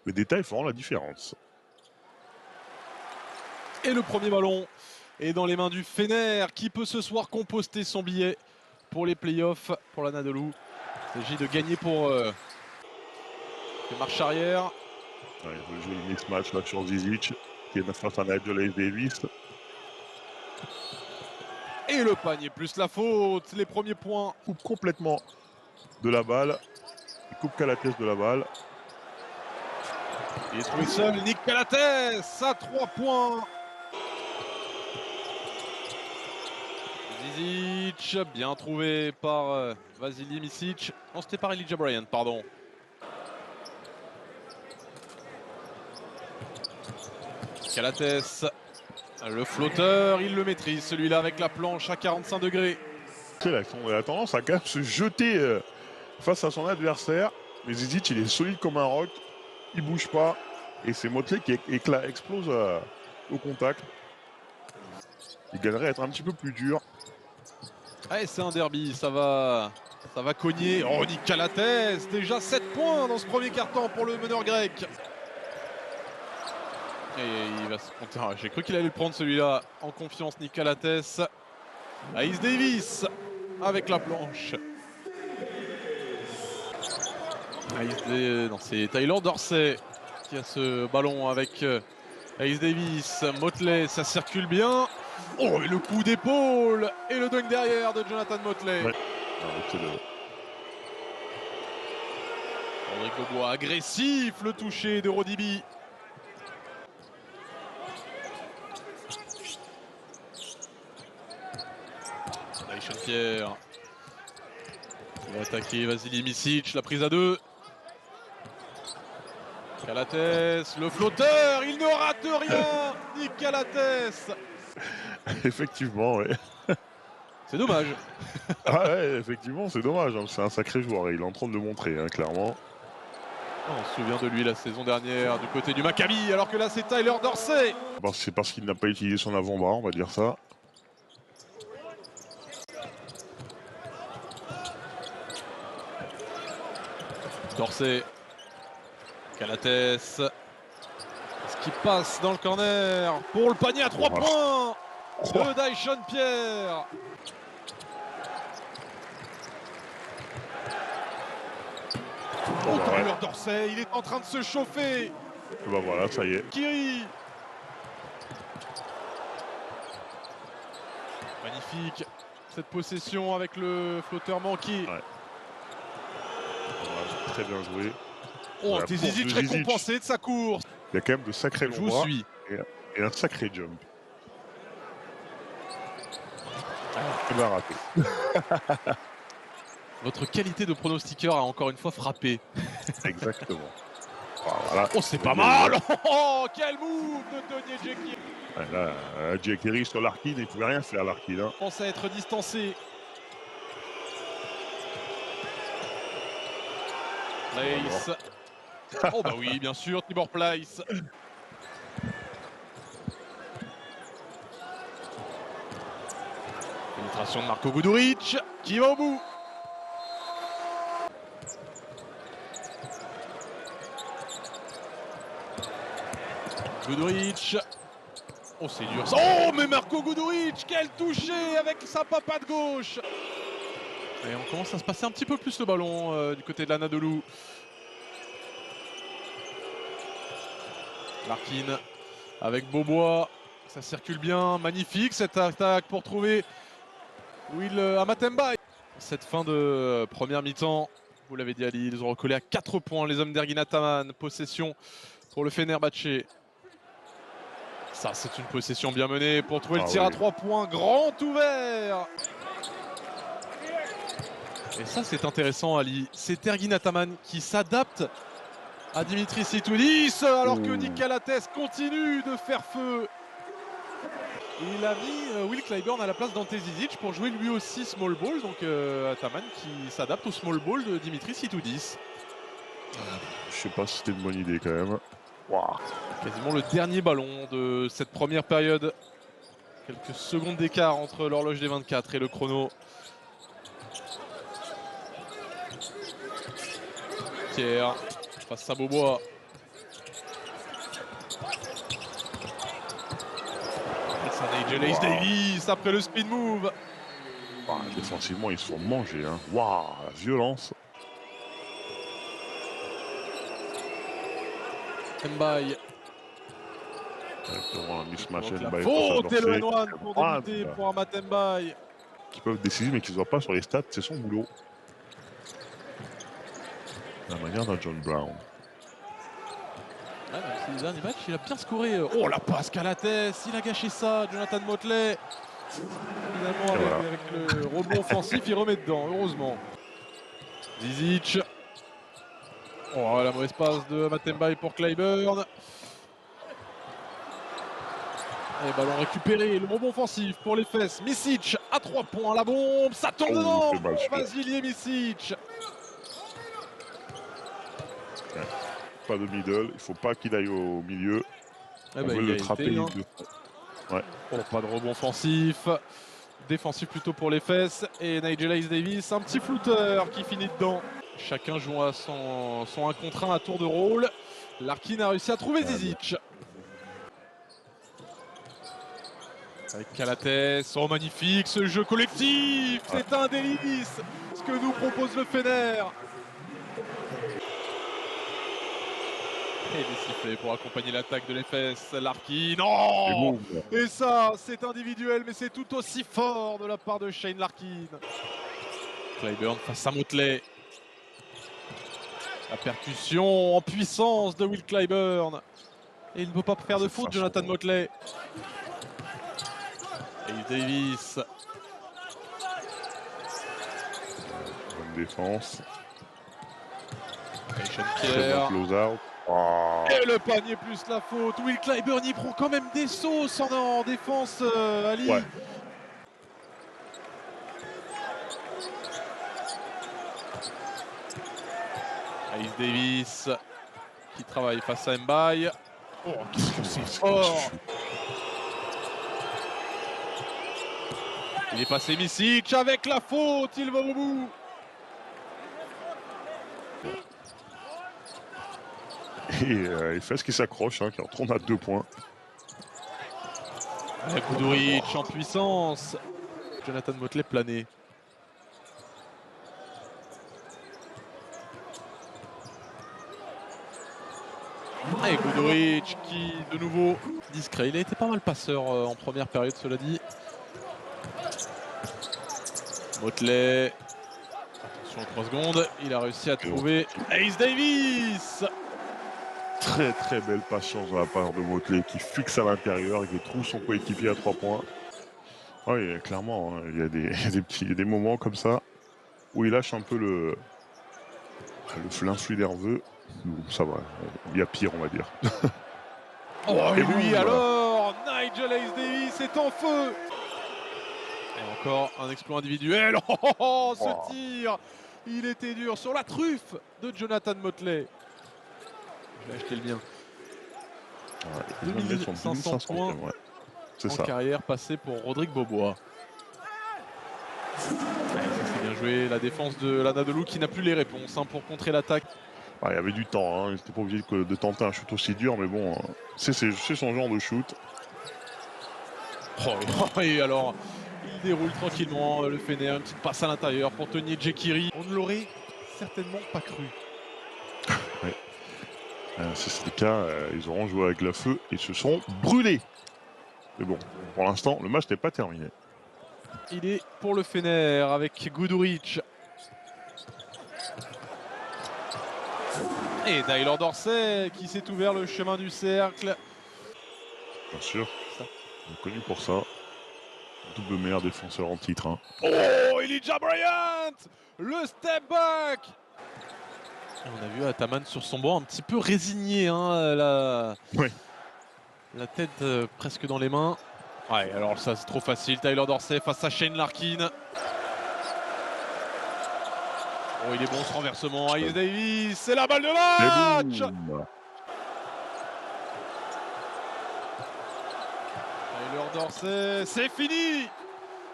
Les détails feront la différence. Et le premier ballon est dans les mains du Fener qui peut ce soir composter son billet pour les playoffs pour l'Anadolu. Il s'agit de gagner pour les marches arrière. Ouais, il veut jouer le mix match là sur Zizic, qui est face à Nigel Davis. Et le panier plus la faute, les premiers points. Coupe complètement de la balle. Il coupe Calates de la balle. Il est trouvé seul, Nick Calates à 3 points. Zizic, bien trouvé par Vasily Micic. Non, c'était par Elijah Bryant, pardon. Calates, le flotteur, il le maîtrise, celui-là avec la planche à 45 degrés. Il a tendance à quand même se jeter face à son adversaire. Mais Zizic, il est solide comme un roc. Il bouge pas. Et c'est Motley qui explose au contact. Il gagnerait à être un petit peu plus dur. Allez, c'est un derby, ça va cogner. Oh, Nick Calates, déjà 7 points dans ce premier quart-temps pour le meneur grec. Et il va se compter. J'ai cru qu'il allait le prendre celui-là. En confiance, Nick Calates. Ice Davis avec la planche. Non, c'est Tyler Dorsey qui a ce ballon avec Ice Davis. Motley, ça circule bien. Oh, et le coup d'épaule et le dunk derrière de Jonathan Motley. Ouais. Rodrigo Bois agressif, le toucher de Rodibi. Dyson Pierre. Il va attaquer Vasily Micic, la prise à 2. Calates, le flotteur, il ne rate rien. Nick Calates. Effectivement, ouais. C'est dommage. Ah ouais, effectivement, c'est dommage. Hein. C'est un sacré joueur et il est en train de le montrer, hein, clairement. On se souvient de lui la saison dernière du côté du Maccabi, alors que là c'est Tyler Dorsey. C'est parce qu'il n'a pas utilisé son avant-bras, on va dire ça. Dorsey. Calates. Est-ce qu'il passe dans le corner pour le panier à 3 points de Dyson Pierre. Oh, Tyler Dorsey, il est en train de se chauffer. Bah voilà, ça y est. Kiri. Magnifique cette possession avec le flotteur manqué. Ouais. Très bien joué. Oh, Zizic récompensé de sa course. Il y a quand même de sacrés longs bras et un sacré jump. Il va rater. Votre qualité de pronostiqueur a encore une fois frappé. Exactement. Voilà. Oh, c'est pas mal. Oh, quel move de Tony Jekiri. Ouais, là, Jekiri sur Larkin, il ne pouvait rien faire, Larkin. Hein. Pense à être distancé. Place. Oh bah oui, bien sûr, Tibor Place. Pénétration de Marko Guduric qui va au bout. Guduric. Oh, c'est dur. Oh, mais Marko Guduric, quel toucher avec sa papade gauche. Et on commence à se passer un petit peu plus le ballon du côté de l'Anadolu. Larkin avec Beaubois. Ça circule bien. Magnifique cette attaque pour trouver Will Amatemba. Cette fin de première mi-temps, vous l'avez dit Ali, ils ont recollé à 4 points les hommes d'Ergin Ataman. Possession pour le Fenerbahçe. Ça, c'est une possession bien menée pour trouver le tir à 3 points. Grand ouvert. Et ça, c'est intéressant, Ali. C'est Ergin Ataman qui s'adapte à Dimitris Itoudis, alors que Nick Calates continue de faire feu. Il a mis Will Clyburn à la place d'Ante Zizic pour jouer lui aussi small ball. Donc Ataman qui s'adapte au small ball de Dimitris Itoudis. Je sais pas si c'était une bonne idée quand même. Wow. Quasiment le dernier ballon de cette première période. Quelques secondes d'écart entre l'horloge des 24 et le chrono. Pierre face à Beaubois. Nigel Ace Davis après le spin move. Défensivement, ils se font manger. Hein. Waouh, la violence. Mbaye. Directement un mismatch La Mbaye faute face à et Dorsey. pour débuter pour Amat Mbaye. Qui peuvent décider mais qui ne se voient pas sur les stats, c'est son boulot. La manière d'un John Brown. Même si les derniers matchs, il a bien scoré. Oh la passe Calates, il a gâché ça, Jonathan Motley. Finalement avec le rebond offensif, il remet dedans, heureusement. Zizic. Oh la mauvaise passe de Amat Mbaye pour Clyburn. Et ballon récupéré, le rebond offensif pour les fesses. Micic à 3 points, la bombe, ça tombe dedans. Vasiliy Micic. Ouais. Pas de middle, il faut pas qu'il aille au milieu. Eh on ben, veut le trapper. Hein. Ouais. Oh, pas de rebond offensif. Défensif plutôt pour les fesses. Et Nigel Ace Davis, un petit flouteur qui finit dedans. Chacun joue à son 1 contre 1 à tour de rôle. Larkin a réussi à trouver Zizic. Avec Calates, oh magnifique ce jeu collectif, c'est un délice ce que nous propose le Fener. Et des sifflets pour accompagner l'attaque de l'EFS, Larkin, non. Et ça, c'est individuel, mais c'est tout aussi fort de la part de Shane Larkin. Clyburn face à Motley. La percussion en puissance de Will Clyburn. Et il ne peut pas faire de faute, Jonathan Motley. Ace Davis. Bonne défense. Pierre. Oh. Et le panier plus la faute. Will Clyburn y prend quand même des sauces en défense, Ali. Ouais. Ace Davis qui travaille face à Mbaye. Oh, qu'est-ce que c'est fort. Il est passé Micic avec la faute, il va au bout. Et Efes qui s'accroche, hein, qui retourne à 2 points. Guduric en puissance. Jonathan Motley plané. Et Guduric qui, de nouveau, discret. Il a été pas mal passeur en première période, cela dit. Motley. Attention, 3 secondes. Il a réussi à trouver Ace Davis. Très très belle patience de la part de Motley qui fixe à l'intérieur et qui trouve son coéquipier à 3 points. Oui, clairement, hein, il y a des moments comme ça où il lâche un peu l'influx nerveux. Ça va, il y a pire, on va dire. Oh, et lui voilà. Alors, Nigel Ace Davis est en feu. Et encore un exploit individuel. Oh, ce tir, il était dur sur la truffe de Jonathan Motley. Je vais acheter le mien. Ouais, 2500 points ouais. en carrière passée pour Rodrigue Bobois. C'est bien joué, la défense de l'Anadolu qui n'a plus les réponses pour contrer l'attaque. Il y avait du temps, hein. Il n'était pas obligé de tenter un shoot aussi dur, mais bon, c'est son genre de shoot. Oh, et alors, il déroule tranquillement le Fener, une petite passe à l'intérieur pour Tony Jekiri. On ne l'aurait certainement pas cru. Ouais. Si c'est le cas, ils auront joué avec le feu et se sont brûlés. Mais bon, pour l'instant, le match n'est pas terminé. Il est pour le Fener avec Guduric. Et Tyler Dorsey qui s'est ouvert le chemin du cercle. Bien sûr, on est connu pour ça. Double meilleur défenseur en titre. Hein. Oh, Elijah Bryant, le step back. On a vu Ataman sur son banc un petit peu résigné, hein, la tête presque dans les mains. Ouais, alors ça c'est trop facile. Tyler Dorsey face à Shane Larkin. Oh, il est bon ce renversement. Ace Davis, c'est la balle de match. Tyler Dorsey, c'est fini.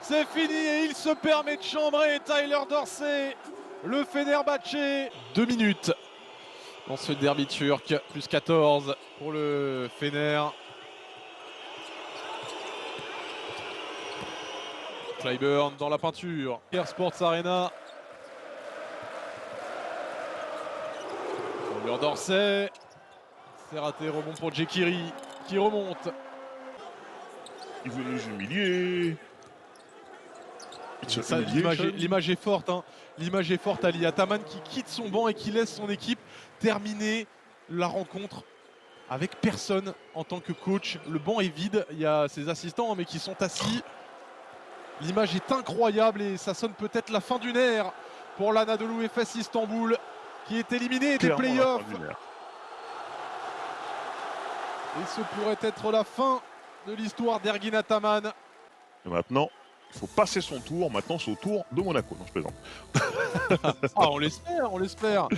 C'est fini et il se permet de chambrer Tyler Dorsey. Le Fenerbahçe, 2 minutes dans ce derby turc, plus 14 pour le Fener. Clyburn dans la peinture. Air Sports Arena. Sur Dorsey. C'est raté, rebond pour Jekiri qui remonte. Il veut nous humilier. L'image est forte, hein. L'image est forte, Ali Ataman qui quitte son banc et qui laisse son équipe terminer la rencontre avec personne en tant que coach. Le banc est vide, il y a ses assistants mais qui sont assis. L'image est incroyable et ça sonne peut-être la fin d'une ère pour l'Anadolu Efes Istanbul qui est éliminé des playoffs. Et ce pourrait être la fin de l'histoire d'Ergin Ataman. Et maintenant, il faut passer son tour. Maintenant, c'est au tour de Monaco. Non, je plaisante. Ah, on l'espère, on l'espère.